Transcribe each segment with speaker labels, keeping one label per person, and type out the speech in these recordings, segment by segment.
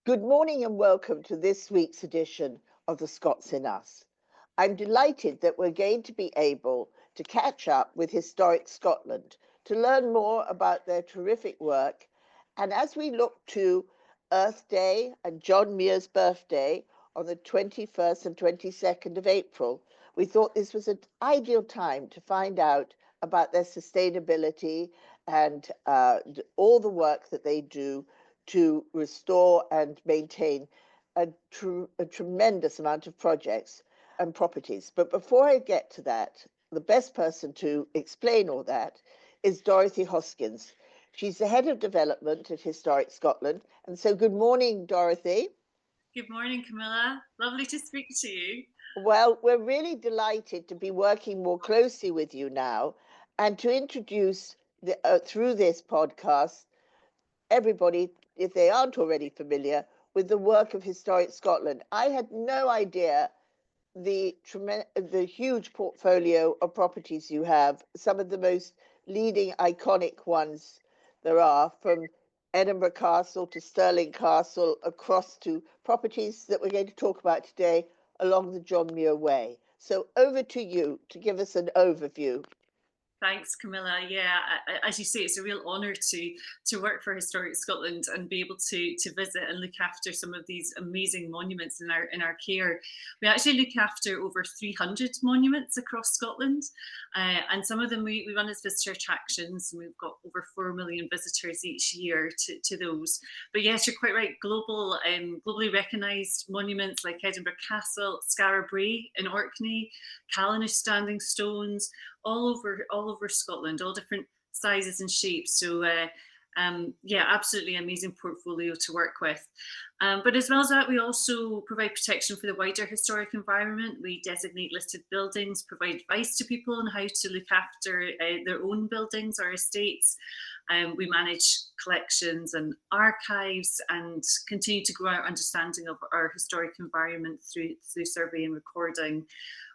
Speaker 1: Good morning and welcome to this week's edition of The Scots in Us. I'm delighted that we're going to be able to catch up with Historic Scotland to learn more about their terrific work. And as we look to Earth Day and John Muir's birthday on the 21st and 22nd of April, we thought this was an ideal time to find out about their sustainability and all the work that they do to restore and maintain a tremendous amount of projects and properties. But before I get to that, the best person to explain all that is Dorothy Hoskins. She's the head of development at Historic Scotland. And so, good morning, Dorothy.
Speaker 2: Good morning, Camilla. Lovely to speak to you.
Speaker 1: Well, we're really delighted to be working more closely with you now and to introduce through this podcast everybody, if they aren't already familiar, with the work of Historic Scotland. I had no idea the huge portfolio of properties you have, some of the most leading iconic ones there are, from Edinburgh Castle to Stirling Castle, across to properties that we're going to talk about today along the John Muir Way. So over to you to give us an overview.
Speaker 2: Thanks, Camilla. Yeah, as you say, it's a real honour to work for Historic Scotland and be able to visit and look after some of these amazing monuments in our care. We actually look after over 300 monuments across Scotland, and some of them we run as visitor attractions, and we've got over 4 million visitors each year to those. But yes, you're quite right. Globally recognised monuments like Edinburgh Castle, Skara Brae in Orkney, Callanish standing stones, all over Scotland, all different sizes and shapes. So yeah, absolutely amazing portfolio to work with. But as well as that, we also provide protection for the wider historic environment. We designate listed buildings, provide advice to people on how to look after their own buildings or estates. We manage collections and archives and continue to grow our understanding of our historic environment through survey and recording.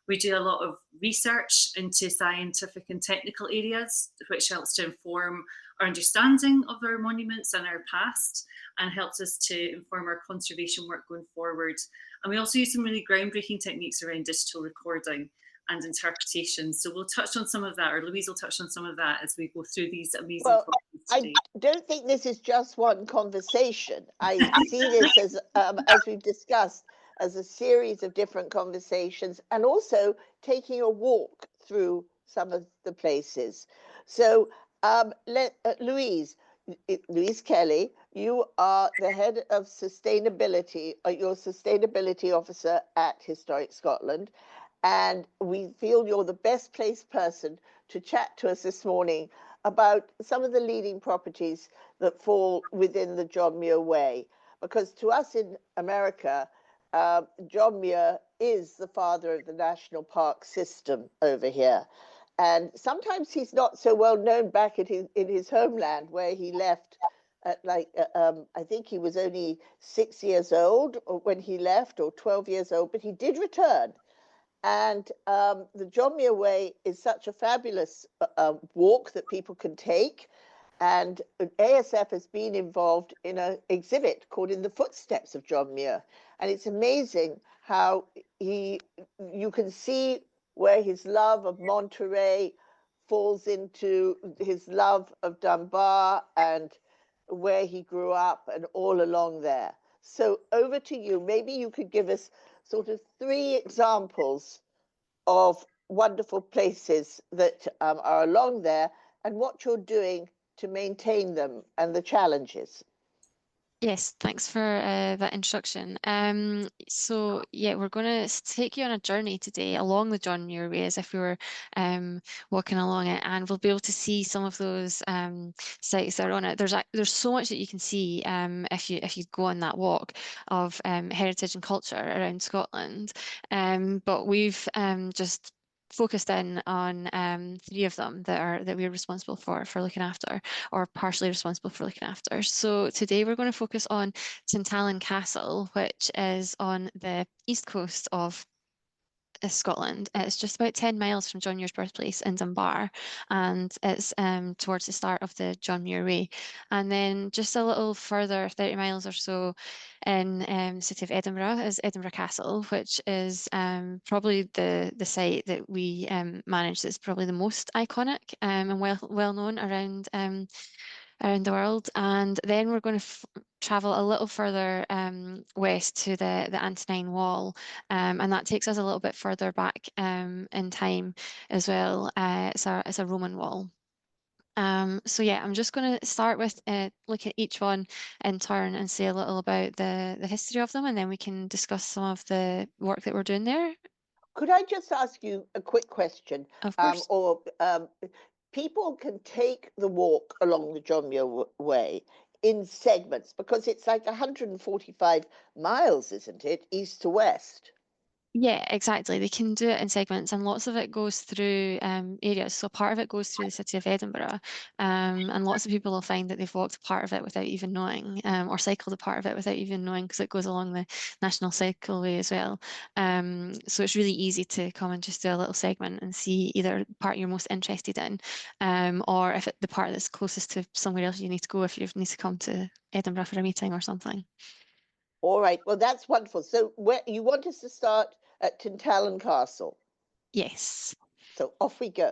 Speaker 2: We do a lot of research into scientific and technical areas, which helps to inform our understanding of our monuments and our past and helps us to inform our conservation work going forward. And we also use some really groundbreaking techniques around digital recording and interpretation. So we'll touch on some of that, or Louise will touch on some of that as we go through these amazing properties today.
Speaker 1: I don't think this is just one conversation. I see this as we've discussed, as a series of different conversations and also taking a walk through some of the places. So Louise Kelly, you are the head of sustainability, your sustainability officer at Historic Scotland. And we feel you're the best placed person to chat to us this morning about some of the leading properties that fall within the John Muir Way. Because to us in America, John Muir is the father of the national park system over here. And sometimes he's not so well known back in his homeland, where he left at I think he was only 6 years old when he left, or 12 years old, but he did return. And the John Muir Way is such a fabulous walk that people can take. And ASF has been involved in an exhibit called In the Footsteps of John Muir. And it's amazing how you can see where his love of Monterey falls into his love of Dunbar and where he grew up and all along there. So over to you. Maybe you could give us sort of 3 examples of wonderful places that are along there and what you're doing to maintain them and the challenges.
Speaker 3: Yes, thanks for that introduction. So yeah, we're going to take you on a journey today along the John Muir Way as if we were walking along it, and we'll be able to see some of those sites that are on it. There's so much that you can see if you go on that walk of heritage and culture around Scotland. But we've just focused in on 3 of them that we're responsible for looking after, or partially responsible for looking after. So today we're going to focus on Tantallon Castle, which is on the east coast of Scotland. It's just about 10 miles from John Muir's birthplace in Dunbar, and it's towards the start of the John Muir Way. And then just a little further, 30 miles or so, in the city of Edinburgh is Edinburgh Castle, which is probably the site that we manage that's probably the most iconic and well known around the world. And then we're going to travel a little further west to the Antonine Wall, and that takes us a little bit further back in time as well. It's a Roman wall. So yeah, I'm just going to start with look at each one in turn and say a little about the history of them, and then we can discuss some of the work that we're doing there.
Speaker 1: Could I just ask you a quick question?
Speaker 3: Of course.
Speaker 1: People can take the walk along the John Muir Way in segments, because it's like 145 miles, isn't it, east to west?
Speaker 3: Yeah, exactly. They can do it in segments, and lots of it goes through areas. So part of it goes through the city of Edinburgh, and lots of people will find that they've walked a part of it without even knowing, or cycled a part of it without even knowing, because it goes along the National Cycleway as well. So it's really easy to come and just do a little segment and see either part you're most interested in, or if the part that's closest to somewhere else you need to go if you need to come to Edinburgh for a meeting or something.
Speaker 1: All right, well, that's wonderful. So where you want us to start at Tantallon Castle?
Speaker 3: Yes.
Speaker 1: So off we go.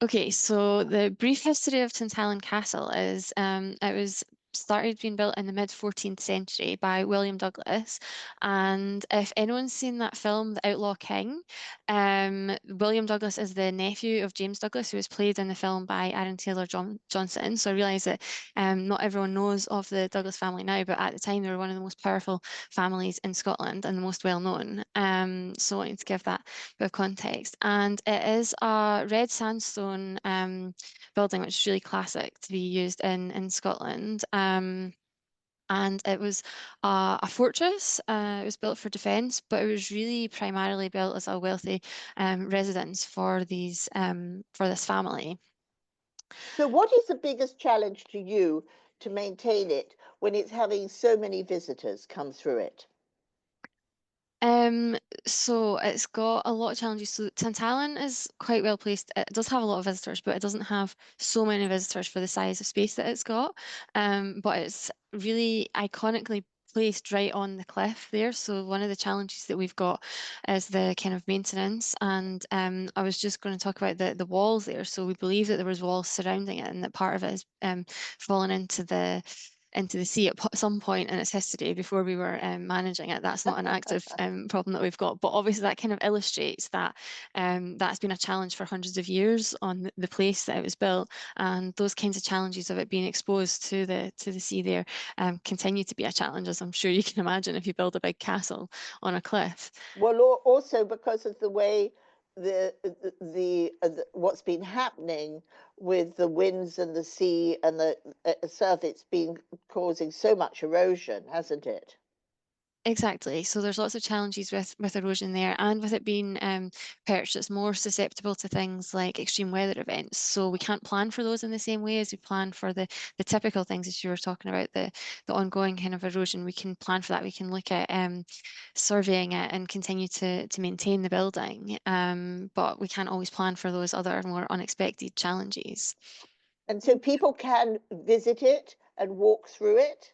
Speaker 3: Okay, so the brief history of Tantallon Castle is it was started being built in the mid 14th century by William Douglas. And if anyone's seen that film, The Outlaw King, William Douglas is the nephew of James Douglas, who was played in the film by Aaron Taylor Johnson. So I realise that not everyone knows of the Douglas family now, but at the time they were one of the most powerful families in Scotland and the most well known. So I wanted to give that bit of context. And it is a red sandstone building, which is really classic to be used in Scotland. And it was a fortress. It was built for defence, but it was really primarily built as a wealthy residence for this family.
Speaker 1: So what is the biggest challenge to you to maintain it when it's having so many visitors come through it?
Speaker 3: So it's got a lot of challenges. So Tantallon is quite well placed. It does have a lot of visitors, but it doesn't have so many visitors for the size of space that it's got. But it's really iconically placed right on the cliff there. So one of the challenges that we've got is the kind of maintenance. And I was just going to talk about the walls there. So we believe that there was walls surrounding it, and that part of it has fallen into the sea at some point in its history before we were managing it. That's not an active problem that we've got, but obviously that kind of illustrates that that's been a challenge for hundreds of years on the place that it was built, and those kinds of challenges of it being exposed to the sea there continue to be a challenge, as I'm sure you can imagine if you build a big castle on a cliff.
Speaker 1: Well, also because of the way the what's been happening with the winds and the sea and the surf, it's been causing so much erosion, hasn't it?
Speaker 3: Exactly. So there's lots of challenges with erosion there, and with it being perched, it's more susceptible to things like extreme weather events. So we can't plan for those in the same way as we plan for the typical things that you were talking about, the ongoing kind of erosion. We can plan for that. We can look at surveying it and continue to maintain the building. But we can't always plan for those other more unexpected challenges.
Speaker 1: And so people can visit it and walk through it.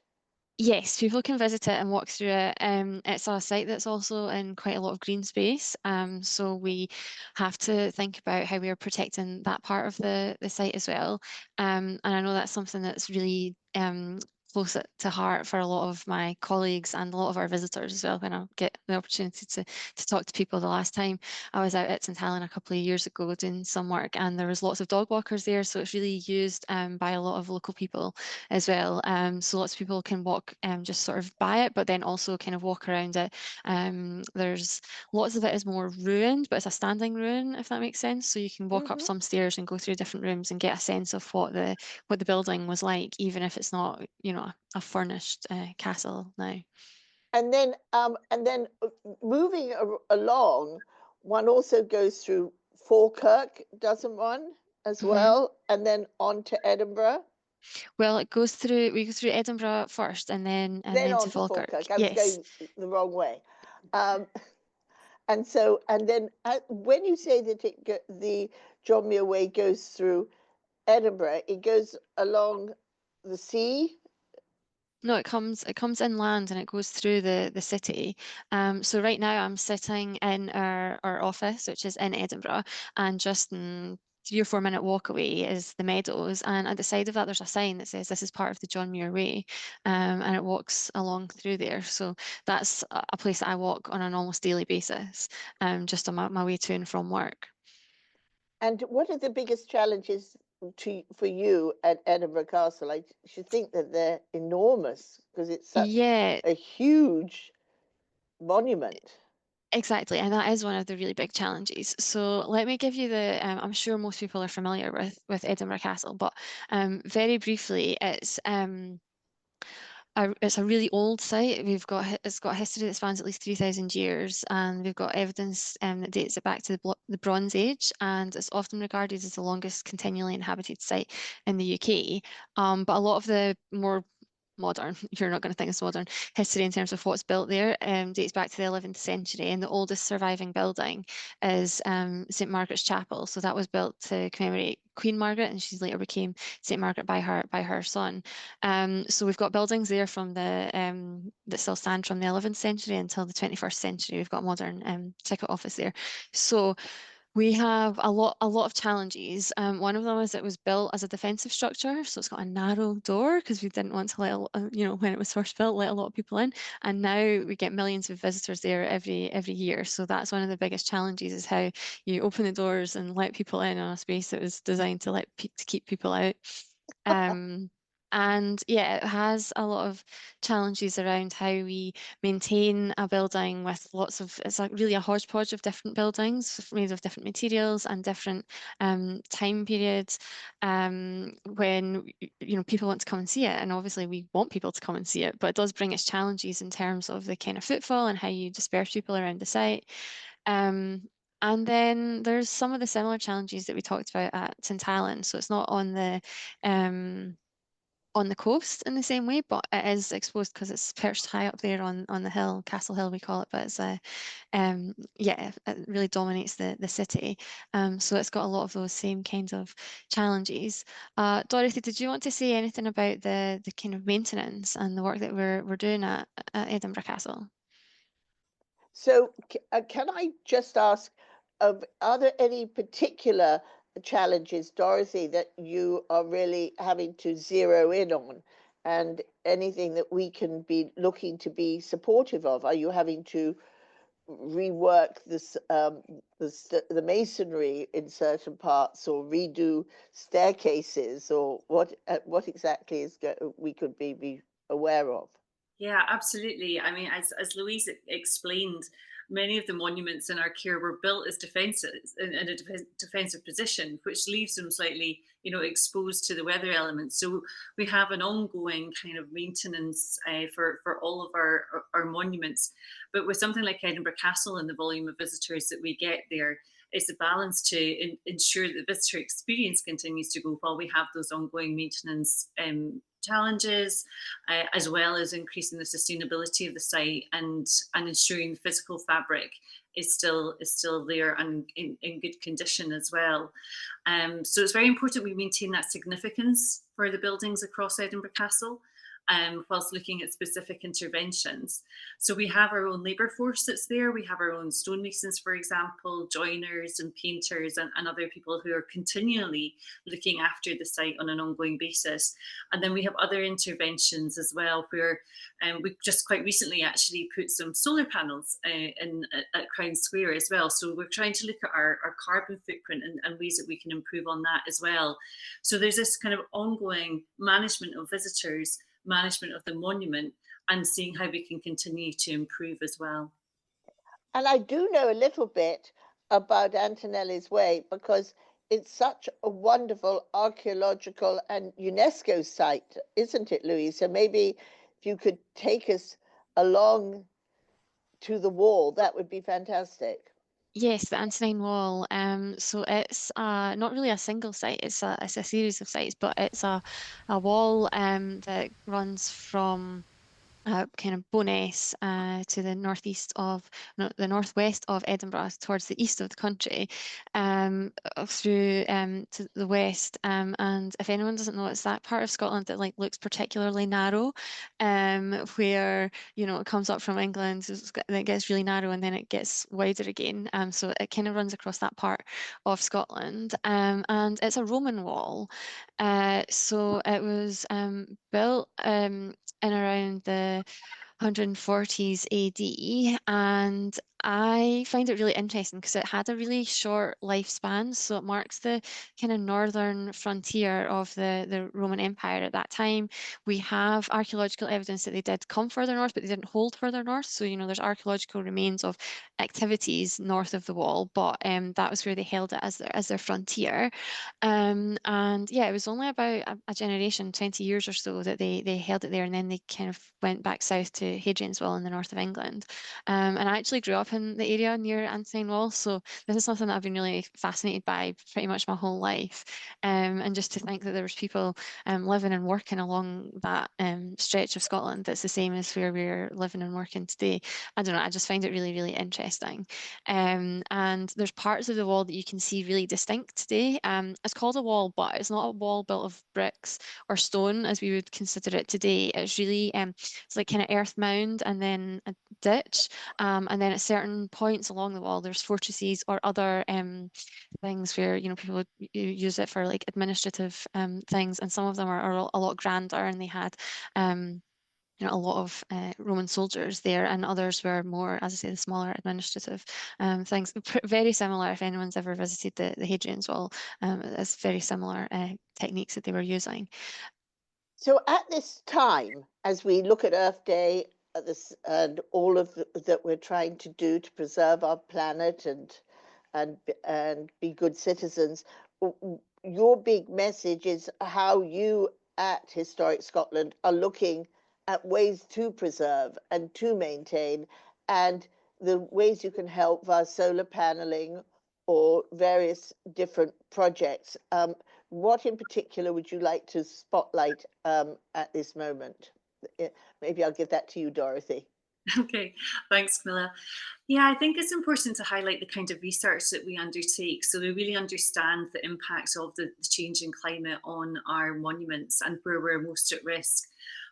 Speaker 3: Yes, people can visit it and walk through it. It's a site that's also in quite a lot of green space. So we have to think about how we are protecting that part of the site as well. And I know that's something that's really close to heart for a lot of my colleagues and a lot of our visitors as well. When I get the opportunity to talk to people, the last time I was out at Tantallon a couple of years ago doing some work, and there was lots of dog walkers there, so it's really used by a lot of local people as well. So lots of people can walk just sort of by it, but then also kind of walk around it. There's lots of it is more ruined, but it's a standing ruin, if that makes sense. So you can walk up some stairs and go through different rooms and get a sense of what the building was like, even if it's not, a furnished castle now.
Speaker 1: And then moving along, one also goes through Falkirk, doesn't one, as well, and then on to Edinburgh.
Speaker 3: Well, we go through Edinburgh first, and then
Speaker 1: Then
Speaker 3: to
Speaker 1: on to
Speaker 3: Falkirk.
Speaker 1: Falkirk. I was
Speaker 3: Yes.
Speaker 1: going the wrong way. And so, and then when you say that the John Muir Way goes through Edinburgh, it goes along the sea.
Speaker 3: No, it comes inland and it goes through the city. So right now I'm sitting in our office, which is in Edinburgh, and just 3 or 4 minute walk away is the Meadows, and at the side of that there's a sign that says this is part of the John Muir Way, and it walks along through there. So that's a place that I walk on an almost daily basis, just on my way to and from work.
Speaker 1: And what are the biggest challenges for you at Edinburgh Castle? I should think that they're enormous because it's such
Speaker 3: Yeah,
Speaker 1: a huge monument.
Speaker 3: exactly, and that is one of the really big challenges. So let me give you I'm sure most people are familiar with Edinburgh Castle, but very briefly, it's a really old site. It's got a history that spans at least 3,000 years, and we've got evidence that dates it back to the Bronze Age, and it's often regarded as the longest continually inhabited site in the UK. But a lot of the more modern, you're not going to think it's modern, history in terms of what's built there dates back to the 11th century, and the oldest surviving building is St Margaret's Chapel. So that was built to commemorate Queen Margaret, and she later became St Margaret by her son. So we've got buildings there from the that still stand from the 11th century until the 21st century. We've got modern ticket office there. So we have a lot of challenges. One of them is it was built as a defensive structure, so it's got a narrow door because we didn't want to when it was first built, let a lot of people in. And now we get millions of visitors there every year. So that's one of the biggest challenges, is how you open the doors and let people in on a space that was designed to keep people out. Um, and yeah, it has a lot of challenges around how we maintain a building with it's like really a hodgepodge of different buildings made of different materials and different time periods. When people want to come and see it, and obviously we want people to come and see it, but it does bring its challenges in terms of the kind of footfall and how you disperse people around the site. Um, and then there's some of the similar challenges that we talked about at Tantallon. So it's not um, on the coast in the same way, but it is exposed because it's perched high up there on the hill, Castle Hill we call it. But yeah, it really dominates the city. So it's got a lot of those same kinds of challenges. Dorothy, did you want to say anything about the kind of maintenance and the work that we're doing at Edinburgh Castle?
Speaker 1: So, can I just ask, are there any particular challenges, Dorothy, that you are really having to zero in on, and anything that we can be looking to be supportive of? Are you having to rework the masonry in certain parts, or redo staircases, or what exactly we could be aware of?
Speaker 2: Yeah, absolutely. I mean, as Louise explained, many of the monuments in our care were built as defences in a defensive position, which leaves them slightly, exposed to the weather elements. So we have an ongoing kind of maintenance for all of our monuments. But with something like Edinburgh Castle and the volume of visitors that we get there, it's a balance to ensure that the visitor experience continues to go while we have those ongoing maintenance challenges, as well as increasing the sustainability of the site and ensuring the physical fabric is still there and in good condition as well. So it's very important we maintain that significance for the buildings across Edinburgh Castle. Whilst looking at specific interventions. So we have our own labour force that's there. We have our own stonemasons, for example, joiners and painters and other people who are continually looking after the site on an ongoing basis. And then we have other interventions as well, where we just quite recently actually put some solar panels at Crown Square as well. So we're trying to look at our carbon footprint and ways that we can improve on that as well. So there's this kind of ongoing management of visitors, management of the monument, and seeing how we can continue to improve as well.
Speaker 1: And I do know a little bit about Antonelli's Way because it's such a wonderful archaeological and UNESCO site, isn't it, Louise? So maybe if you could take us along to the wall, that would be fantastic.
Speaker 3: Yes, the Antonine Wall. So it's not really a single site. It's a series of sites, but it's a wall that runs from kind of Bowness to the the northwest of Edinburgh, towards the east of the country, through to the west. And if anyone doesn't know, it's that part of Scotland that like looks particularly narrow, where it comes up from England, then it gets really narrow, and then it gets wider again. So it kind of runs across that part of Scotland, and it's a Roman wall. So it was built in around the 140s AD, and I find it really interesting because it had a really short lifespan. So it marks the kind of northern frontier of the Roman Empire at that time. We have archaeological evidence that they did come further north, but they didn't hold further north. So, there's archaeological remains of activities north of the wall, but that was where they held it as their frontier. And yeah, it was only about a generation, 20 years or so, that they held it there, and then they kind of went back south to Hadrianswell in the north of England. And I actually grew up in the area near Antoine Wall, so this is something that I've been really fascinated by pretty much my whole life. And just to think that there was people living and working along that stretch of Scotland that's the same as where we're living and working today. I don't know, I just find it really, really interesting. And there's parts of the wall that you can see really distinct today. It's called a wall, but it's not a wall built of bricks or stone as we would consider it today. It's really it's like kind of earth mound and then a ditch, and then at certain points along the wall there's fortresses or other things where people would use it for like administrative things, and some of them are a lot grander, and they had a lot of Roman soldiers there, and others were more, as I say, the smaller administrative things. Very similar, if anyone's ever visited the Hadrian's Wall, it's very similar techniques that they were using.
Speaker 1: So at this time, as we look at Earth Day, at this, and all of that we're trying to do to preserve our planet and be good citizens, your big message is how you at Historic Scotland are looking at ways to preserve and to maintain, and the ways you can help via solar paneling or various different projects. What in particular would you like to spotlight at this moment? Maybe I'll give that to you, Dorothy.
Speaker 2: Okay, thanks, Camilla. Yeah, I think it's important to highlight the kind of research that we undertake so we really understand the impacts of the changing climate on our monuments and where we're most at risk.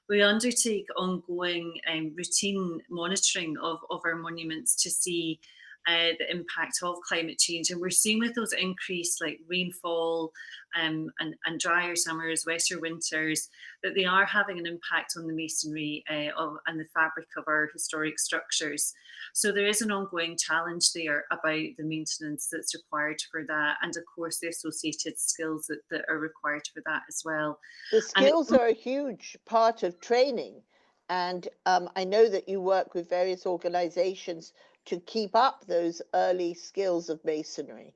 Speaker 2: We undertake ongoing routine monitoring of our monuments to see the impact of climate change. And we're seeing with those increased like rainfall and drier summers, wetter winters, that they are having an impact on the masonry and the fabric of our historic structures. So there is an ongoing challenge there about the maintenance that's required for that, and of course the associated skills that are required for that as well.
Speaker 1: The skills are a huge part of training, and I know that you work with various organizations to keep up those early skills of masonry.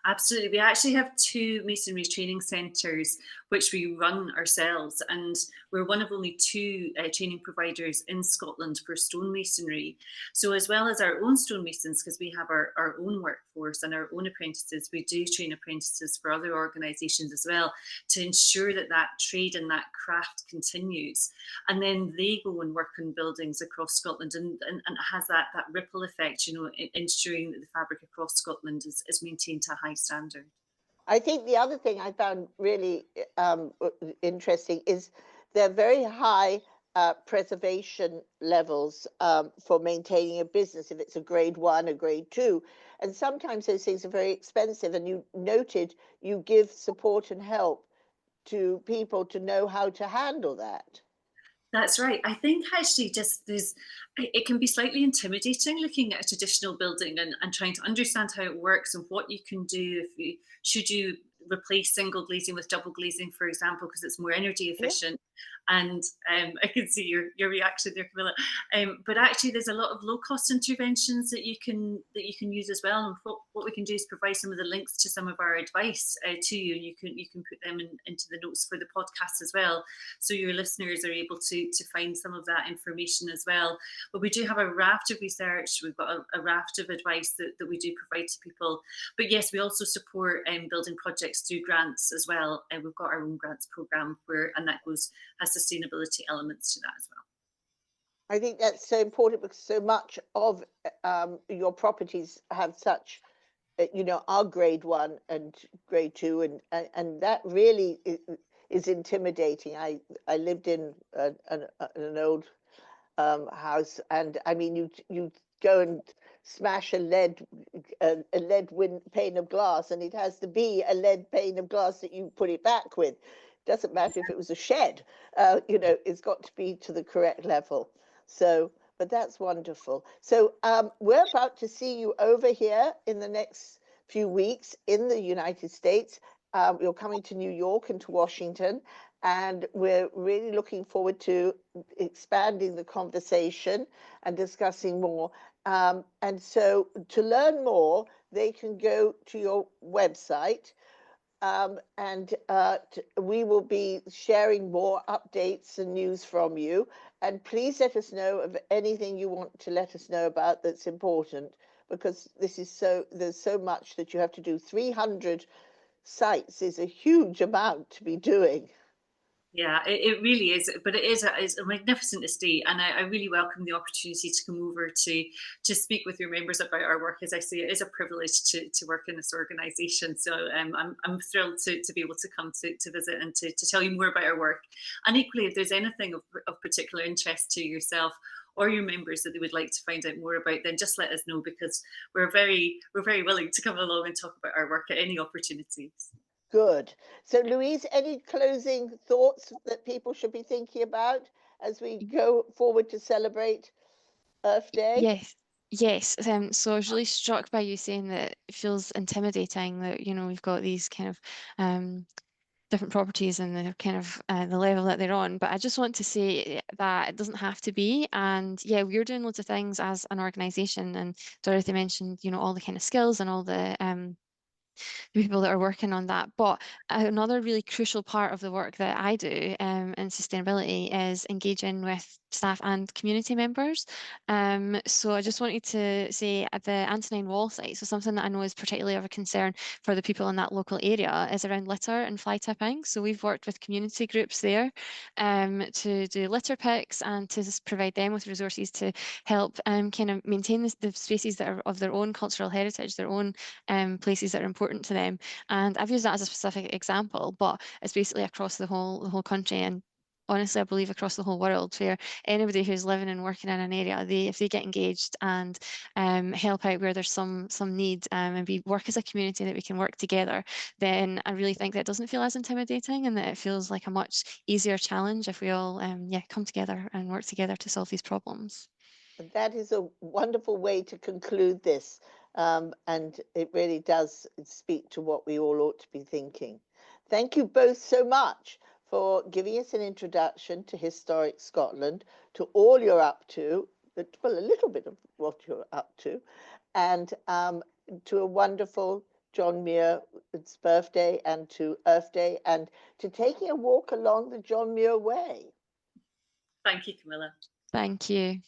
Speaker 2: Absolutely. We actually have 2 masonry training centres which we run ourselves, and we're one of only 2 training providers in Scotland for stonemasonry. So as well as our own stonemasons, because we have our own workforce and our own apprentices, we do train apprentices for other organisations as well to ensure that that trade and that craft continues. And then they go and work on buildings across Scotland, and it has that ripple effect, ensuring that the fabric across Scotland is maintained to a high standard.
Speaker 1: I think the other thing I found really interesting is they're very high preservation levels for maintaining a business, if it's a grade 1, a grade 2. And sometimes those things are very expensive. And you noted you give support and help to people to know how to handle that.
Speaker 2: That's right. I think actually it can be slightly intimidating looking at a traditional building and trying to understand how it works and what you can do should you replace single glazing with double glazing, for example, because it's more energy efficient. And I can see your reaction there, Camilla. But actually, there's a lot of low-cost interventions that you can use as well. And what we can do is provide some of the links to some of our advice to you, and you can put them into the notes for the podcast as well, so your listeners are able to find some of that information as well. But we do have a raft of research. We've got a raft of advice that we do provide to people. But yes, we also support building projects through grants as well. And we've got our own grants program and that has sustainability elements to that as well.
Speaker 1: I think that's so important because so much of your properties have such, are grade 1 and grade 2, and that really is intimidating. I lived in an old house, and I mean, you go and smash a lead pane of glass, and it has to be a lead pane of glass that you put it back with. Doesn't matter if it was a shed, it's got to be to the correct level. So, but that's wonderful. So we're about to see you over here in the next few weeks in the United States. You're coming to New York and to Washington, and we're really looking forward to expanding the conversation and discussing more. And so to learn more, they can go to your website, and we will be sharing more updates and news from you. And please let us know of anything you want to let us know about that's important, because there's so much that you have to do. 300 sites is a huge amount to be doing.
Speaker 2: Yeah, it really is, but it's a magnificent estate, and I really welcome the opportunity to come over to speak with your members about our work. As I say, it is a privilege to work in this organisation, so I'm thrilled to be able to come to visit and to tell you more about our work. And equally, if there's anything of particular interest to yourself or your members that they would like to find out more about, then just let us know, because we're very willing to come along and talk about our work at any opportunities.
Speaker 1: Good. So, Louise, any closing thoughts that people should be thinking about as we go forward to celebrate Earth Day?
Speaker 3: Yes. So I was really struck by you saying that it feels intimidating that, we've got these kind of different properties and the kind of the level that they're on. But I just want to say that it doesn't have to be. And yeah, we're doing loads of things as an organisation. And Dorothy mentioned, all the kind of skills and all the people that are working on that. But another really crucial part of the work that I do in sustainability is engaging with staff and community members. So I just wanted to say at the Antoine Wall site, so something that I know is particularly of a concern for the people in that local area is around litter and fly tipping. So we've worked with community groups there to do litter picks and to just provide them with resources to help kind of maintain the spaces that are of their own cultural heritage, their own places that are important to them. And I've used that as a specific example, but it's basically across the whole country, and honestly, I believe across the whole world, where anybody who's living and working in an area, if they get engaged and help out where there's some need, and we work as a community, that we can work together, then I really think that it doesn't feel as intimidating, and that it feels like a much easier challenge if we all come together and work together to solve these problems.
Speaker 1: That is a wonderful way to conclude this. And it really does speak to what we all ought to be thinking. Thank you both so much for giving us an introduction to historic Scotland, to all you're up to, well, a little bit of what you're up to, and to a wonderful John Muir's birthday, and to Earth Day, and to taking a walk along the John Muir Way.
Speaker 2: Thank you, Camilla.
Speaker 3: Thank you.